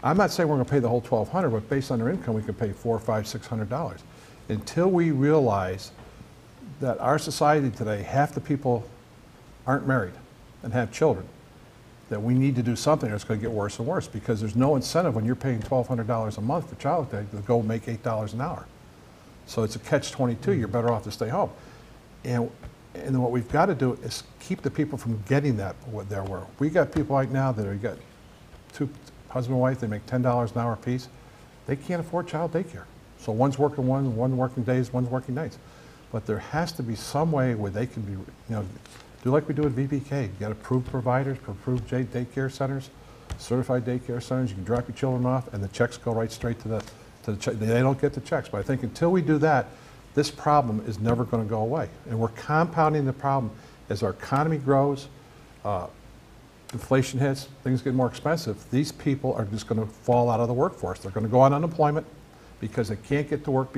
I'm not saying we're going to pay the whole $1,200, but based on their income, we could pay $400, $500, $600. Until we realize that our society today, half the people aren't married and have children, that we need to do something, or it's going to get worse and worse, because there's no incentive when you're paying $1,200 a month for childcare to go make $8 an hour. So it's a catch-22. You're better off to stay home. And what we've got to do is keep the people from getting that what they're worth. We got people right now that got two husband and wife, they make $10 an hour apiece. They can't afford child daycare. So one's working one working days, one's working nights. But there has to be some way where they can be, do like we do at VPK. You got approved providers, approved daycare centers, certified daycare centers. You can drop your children off, and the checks go right straight to the check. They don't get the checks. But I think until we do that, this problem is never going to go away. And we're compounding the problem as our economy grows, inflation hits, things get more expensive. These people are just going to fall out of the workforce. They're going to go on unemployment because they can't get to work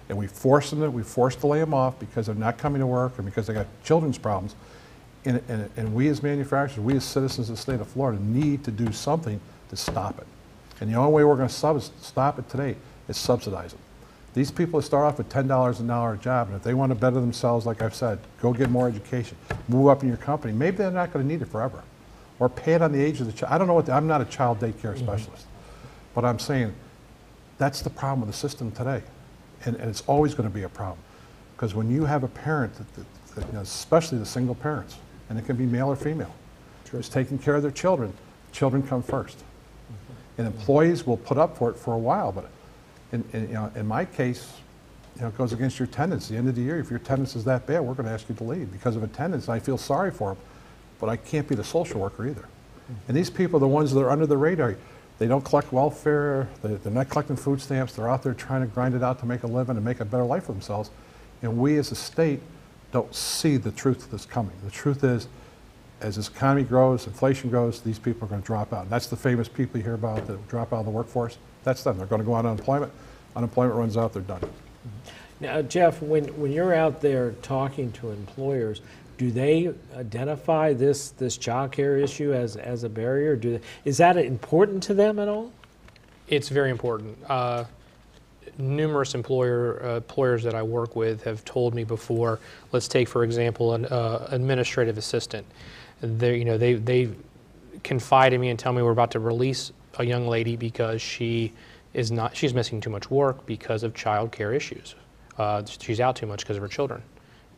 and we force to lay them off because they're not coming to work, or because they got children's problems. And we as manufacturers, we as citizens of the state of Florida need to do something to stop it. And the only way we're going to stop it today is subsidize it. These people start off with $10 an hour a job, and if they want to better themselves, like I've said, go get more education, move up in your company. Maybe they're not going to need it forever. Or pay it on the age of the child. I don't know I'm not a child daycare specialist, but I'm saying that's the problem with the system today. And it's always going to be a problem. Because when you have a parent, especially the single parents, and it can be male or female, who's taking care of their children, children come first. And employees will put up for it for a while, but in my case, it goes against your attendance. At the end of the year, if your attendance is that bad, we're going to ask you to leave because of attendance. I feel sorry for them, but I can't be the social worker either. And these people are the ones that are under the radar. They don't collect welfare, they're not collecting food stamps, they're out there trying to grind it out to make a living and make a better life for themselves. And we as a state don't see the truth that's coming. The truth is, as this economy grows, inflation grows, these people are going to drop out. And that's the famous people you hear about that drop out of the workforce. That's them. They're going to go on unemployment. Unemployment runs out, they're done. Now, Jeff, when you're out there talking to employers, do they identify this child care issue as a barrier? Is that important to them at all? It's very important. Numerous employers that I work with have told me before. Let's take, for example, an administrative assistant. They confide in me and tell me we're about to release a young lady because she's missing too much work because of child care issues. She's out too much because of her children.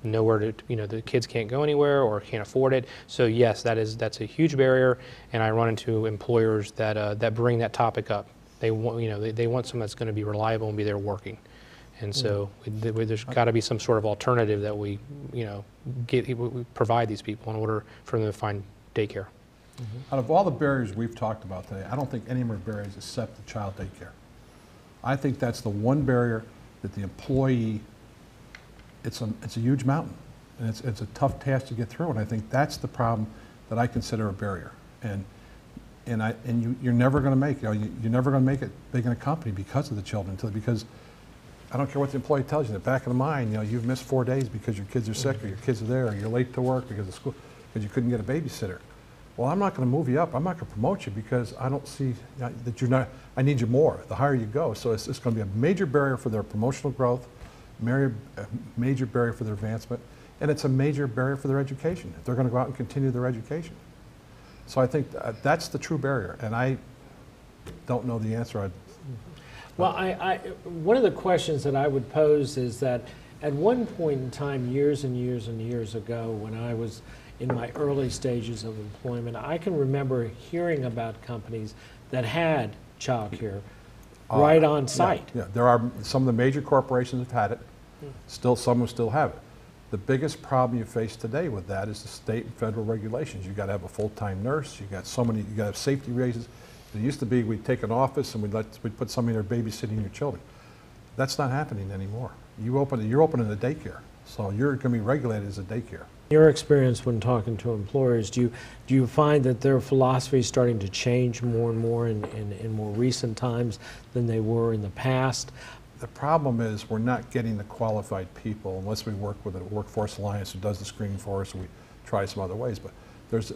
Nowhere to, the kids can't go anywhere or can't afford it. So yes, that's a huge barrier, and I run into employers that bring that topic up. They want, they want someone that's going to be reliable and be there working. And so there's got to be some sort of alternative that we provide these people in order for them to find daycare. Out of all the barriers we've talked about today, I don't think any more barriers except the child daycare. I think that's the one barrier that the employee, it's a huge mountain, and it's a tough task to get through, and I think that's the problem that I consider a barrier. You're never going to make you're never going to make it big in a company because of the children, because I don't care what the employee tells you. In the back of the mind, you've missed 4 days because your kids are sick, or your kids are there, or you're late to work because of school, because you couldn't get a babysitter. Well, I'm not going to move you up. I'm not going to promote you because I don't see that you're not. I need you more. The higher you go, so it's going to be a major barrier for their promotional growth, a major barrier for their advancement, and it's a major barrier for their education if they're going to go out and continue their education. So I think that's the true barrier, and I don't know the answer. Well, one of the questions that I would pose is that at one point in time, years and years and years ago, when I was in my early stages of employment, I can remember hearing about companies that had childcare right on site. Yeah, there are some of the major corporations have had it. Still, some will still have it. The biggest problem you face today with that is the state and federal regulations. You've got to have a full-time nurse. You got got to have safety raises. It used to be we'd take an office and we'd put somebody there babysitting your children. That's not happening anymore. You're opening a daycare, so you're going to be regulated as a daycare. Your experience when talking to employers, do you find that their philosophy is starting to change more and more in more recent times than they were in the past? The problem is we're not getting the qualified people unless we work with a workforce alliance who does the screening for us, and we try some other ways. But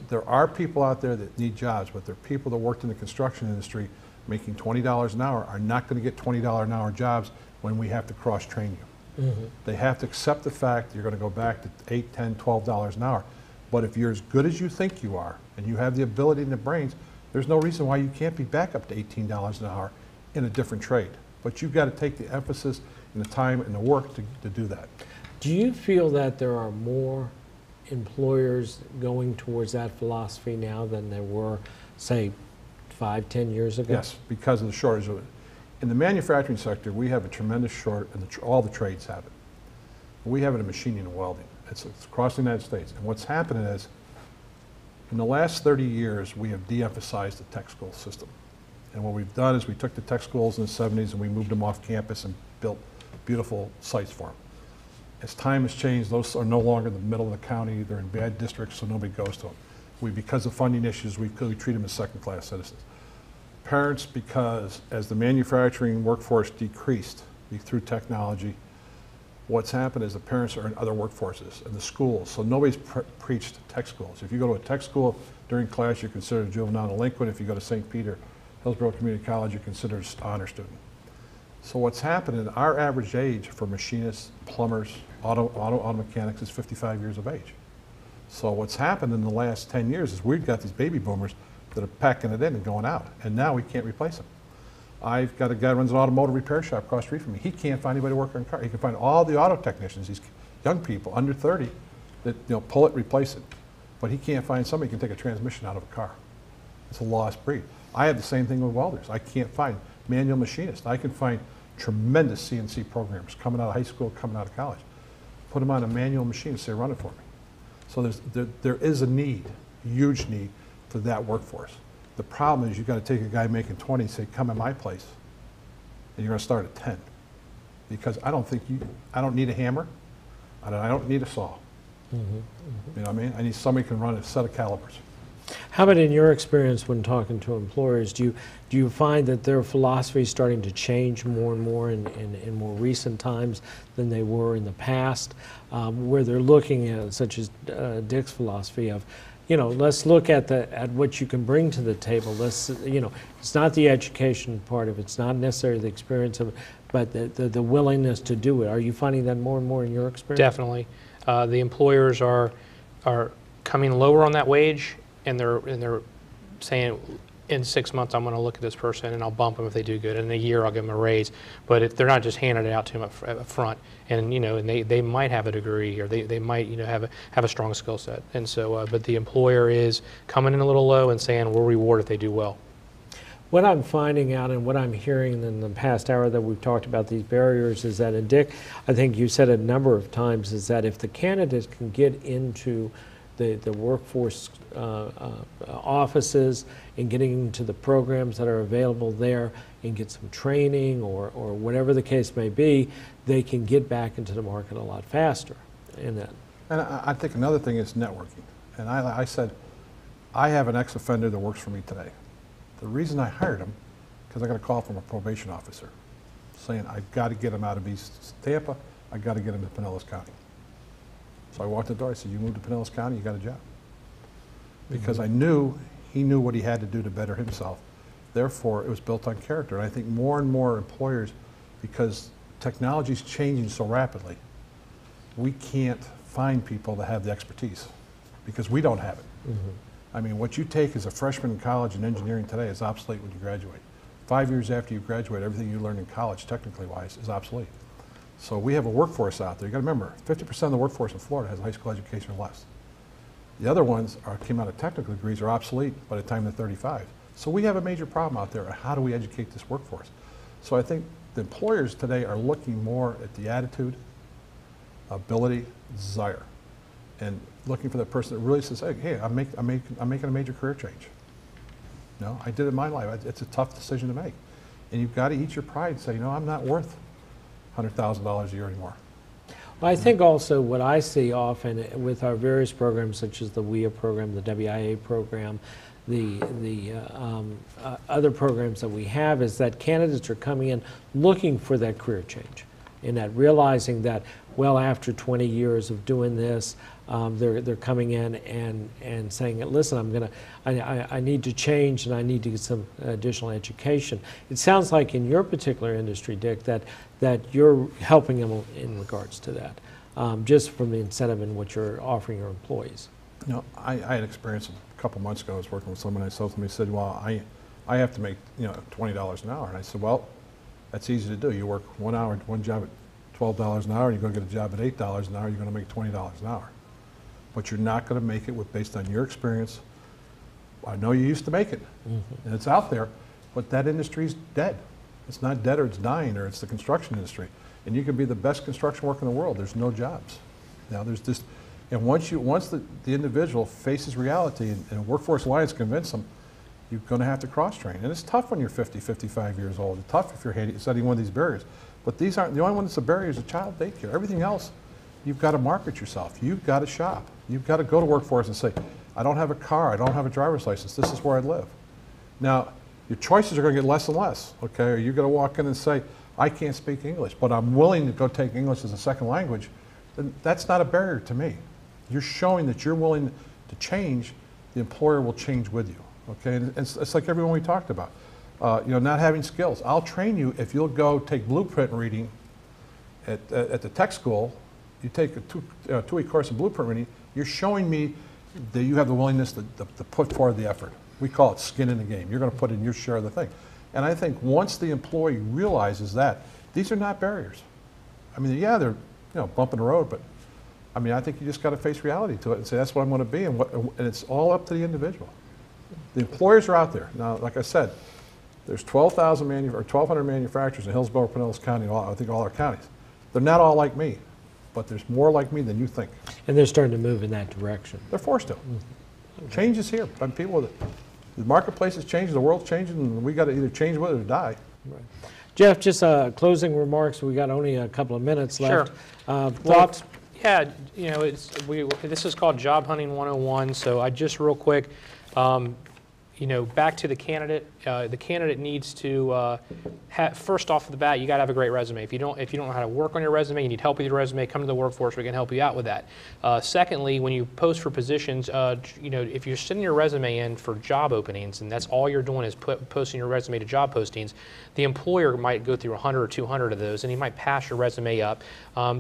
there are people out there that need jobs, but there are people that worked in the construction industry making $20 an hour are not going to get $20 an hour jobs when we have to cross-train you. They have to accept the fact you're going to go back to $8, $10, $12 an hour. But if you're as good as you think you are, and you have the ability and the brains, there's no reason why you can't be back up to $18 an hour in a different trade. But you've got to take the emphasis and the time and the work to do that. Do you feel that there are more employers going towards that philosophy now than there were, say, 5, 10 years ago? Yes, because of the shortage of it. In the manufacturing sector, we have a tremendous shortage, and all the trades have it. We have it in machining and welding. It's across the United States. And what's happening is, in the last 30 years, we have de-emphasized the tech school system. And what we've done is we took the tech schools in the 70s and we moved them off campus and built beautiful sites for them. As time has changed, those are no longer in the middle of the county. They're in bad districts, so nobody goes to them. Because of funding issues, we treat them as second-class citizens. Parents, because as the manufacturing workforce decreased through technology, what's happened is the parents are in other workforces, in the schools, so nobody's preached tech schools. If you go to a tech school during class, you're considered a juvenile delinquent. If you go to St. Peter, Hillsborough Community College, you're considered an honor student. So what's happened is our average age for machinists, plumbers, auto mechanics is 55 years of age. So what's happened in the last 10 years is we've got these baby boomers that are packing it in and going out, and now we can't replace them. I've got a guy who runs an automotive repair shop across the street from me. He can't find anybody to work on a car. He can find all the auto technicians, these young people under 30, that pull it, replace it. But he can't find somebody who can take a transmission out of a car. It's a lost breed. I have the same thing with welders. I can't find manual machinists. I can find tremendous CNC programmers coming out of high school, coming out of college. Put them on a manual machine and say, run it for me. So there is a need, huge need, for that workforce. The problem is you've got to take a guy making 20 and say, come in my place, and you're going to start at 10. Because I don't need a hammer, I don't need a saw. You know what I mean? I need somebody who can run a set of calipers. How about in your experience when talking to employers, do you find that their philosophy is starting to change more and more in more recent times than they were in the past, where they're looking at, such as Dick's philosophy of, let's look at what you can bring to the table. Let's, it's not the education part of it. It's not necessarily the experience of it, but the willingness to do it. Are you finding that more and more in your experience? Definitely. The employers are coming lower on that wage, and they're saying, in 6 months I'm going to look at this person and I'll bump them if they do good. In a year I'll give them a raise. But they're not just handing it out to them up front. And and they might have a degree, or they might have a strong skill set. And so, but the employer is coming in a little low and saying we'll reward if they do well. What I'm finding out and what I'm hearing in the past hour that we've talked about these barriers is that, and Dick, I think you said it a number of times, is that if the candidates can get into the workforce offices and getting into the programs that are available there and get some training or whatever the case may be, they can get back into the market a lot faster. And I think another thing is networking. And I said, I have an ex-offender that works for me today. The reason I hired him, because I got a call from a probation officer saying, I've got to get him out of East Tampa, I've got to get him to Pinellas County. So I walked the door, I said, you moved to Pinellas County, you got a job. Because I knew he knew what he had to do to better himself. Therefore, it was built on character. And I think more and more employers, because technology is changing so rapidly, we can't find people that have the expertise because we don't have it. I mean, what you take as a freshman in college in engineering today is obsolete when you graduate. 5 years after you graduate, everything you learned in college, technically wise, is obsolete. So we have a workforce out there. You got to remember, 50% of the workforce in Florida has a high school education or less. The other ones came out of technical degrees, are obsolete by the time they're 35. So we have a major problem out there. How do we educate this workforce? So I think the employers today are looking more at the attitude, ability, desire, and looking for that person that really says, hey, I'm making a major career change. No, I did it in my life. It's a tough decision to make. And you've got to eat your pride and say, I'm not worth $100,000 a year anymore. Well, I think also what I see often with our various programs, such as the WIA program, the WIA program, the other programs that we have, is that candidates are coming in looking for that career change, and that realizing that, well, after 20 years of doing this, they're coming in and saying, listen, I need to change, and I need to get some additional education. It sounds like in your particular industry, Dick, that you're helping them in regards to that, just from the incentive in what you're offering your employees. I had experience a couple months ago. I was working with someone, and he said, well, I have to make $20 an hour. And I said, well, that's easy to do. You work 1 hour, one job at $12 an hour, and you go get a job at $8 an hour, you're going to make $20 an hour. But you're not going to make it based on your experience. I know you used to make it, and it's out there, but that industry's dead. It's not dead, or it's dying, or it's the construction industry. And you can be the best construction worker in the world. There's no jobs. Now there's this, and once the individual faces reality, and Workforce Alliance convince them, you're going to have to cross-train. And it's tough when you're 50, 55 years old. It's tough if you're setting one of these barriers. But these aren't, the only one that's a barrier is a child daycare. Everything else, you've got to market yourself. You've got to shop. You've got to go to Workforce and say, I don't have a car, I don't have a driver's license, this is where I live. Now, your choices are going to get less and less, okay? Or you're going to walk in and say, I can't speak English, but I'm willing to go take English as a second language. Then that's not a barrier to me. You're showing that you're willing to change, the employer will change with you, okay? And it's like everyone we talked about. Not having skills. I'll train you if you'll go take blueprint reading at the tech school. You take a two-week course in blueprint reading, you're showing me that you have the willingness to put forward the effort. We call it skin in the game. You're going to put in your share of the thing. And I think once the employee realizes that, these are not barriers. I mean, yeah, they're bump in the road, but I mean, I think you just got to face reality to it and say, that's what I'm going to be, and it's all up to the individual. The employers are out there. Now, like I said, there's 1,200 manufacturers in Hillsborough, Pinellas County, I think all our counties. They're not all like me, but there's more like me than you think. And they're starting to move in that direction. They're forced to. Change is here. The marketplace is changing, the world's changing, and we got to either change with it or die. Right. Jeff, just closing remarks. We got only a couple of minutes left. Sure. Thoughts? Yeah, this is called Job Hunting 101. So I just real quick, back to the candidate. the candidate needs to first off the bat, you got to have a great resume. If you don't know how to work on your resume, you need help with your resume, come to the workforce. We can help you out with that. Secondly, when you post for positions, if you're sending your resume in for job openings and that's all you're doing is posting your resume to job postings, the employer might go through 100 or 200 of those and he might pass your resume up.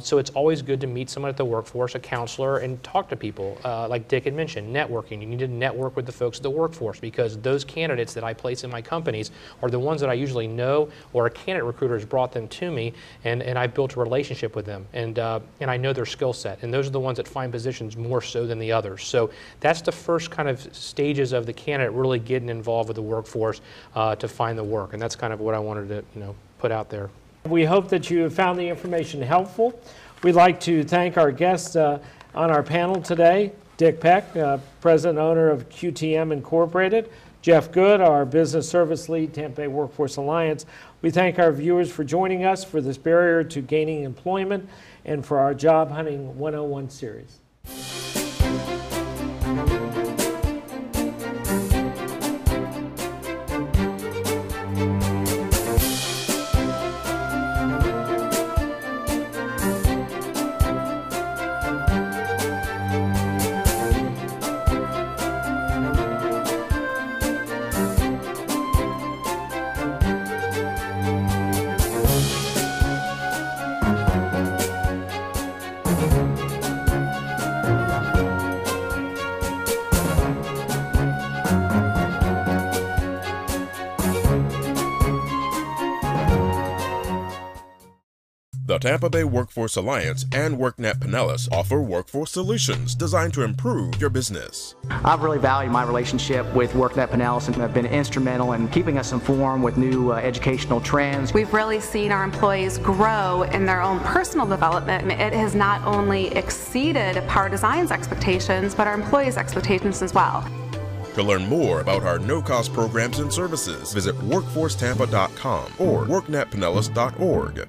So it's always good to meet someone at the workforce, a counselor, and talk to people. Like Dick had mentioned, networking. You need to network with the folks at the workforce because those candidates that I place in my companies are the ones that I usually know, or a candidate recruiter has brought them to me, and I've built a relationship with them, and I know their skill set, and those are the ones that find positions more so than the others. So that's the first kind of stages of the candidate really getting involved with the workforce to find the work, and that's kind of what I wanted to put out there. We hope that you have found the information helpful. We'd like to thank our guests on our panel today, Dick Peck, President and owner of QTM Incorporated, Jeff Good, our business service lead, Tampa Bay Workforce Alliance. We thank our viewers for joining us for this barrier to gaining employment and for our Job Hunting 101 series. The Tampa Bay Workforce Alliance and WorkNet Panelist offer workforce solutions designed to improve your business. I've really valued my relationship with WorkNet Panelist and have been instrumental in keeping us informed with new educational trends. We've really seen our employees grow in their own personal development. It has not only exceeded Power Design's expectations, but our employees' expectations as well. To learn more about our no-cost programs and services, visit workforcetampa.com or worknetpanelist.org.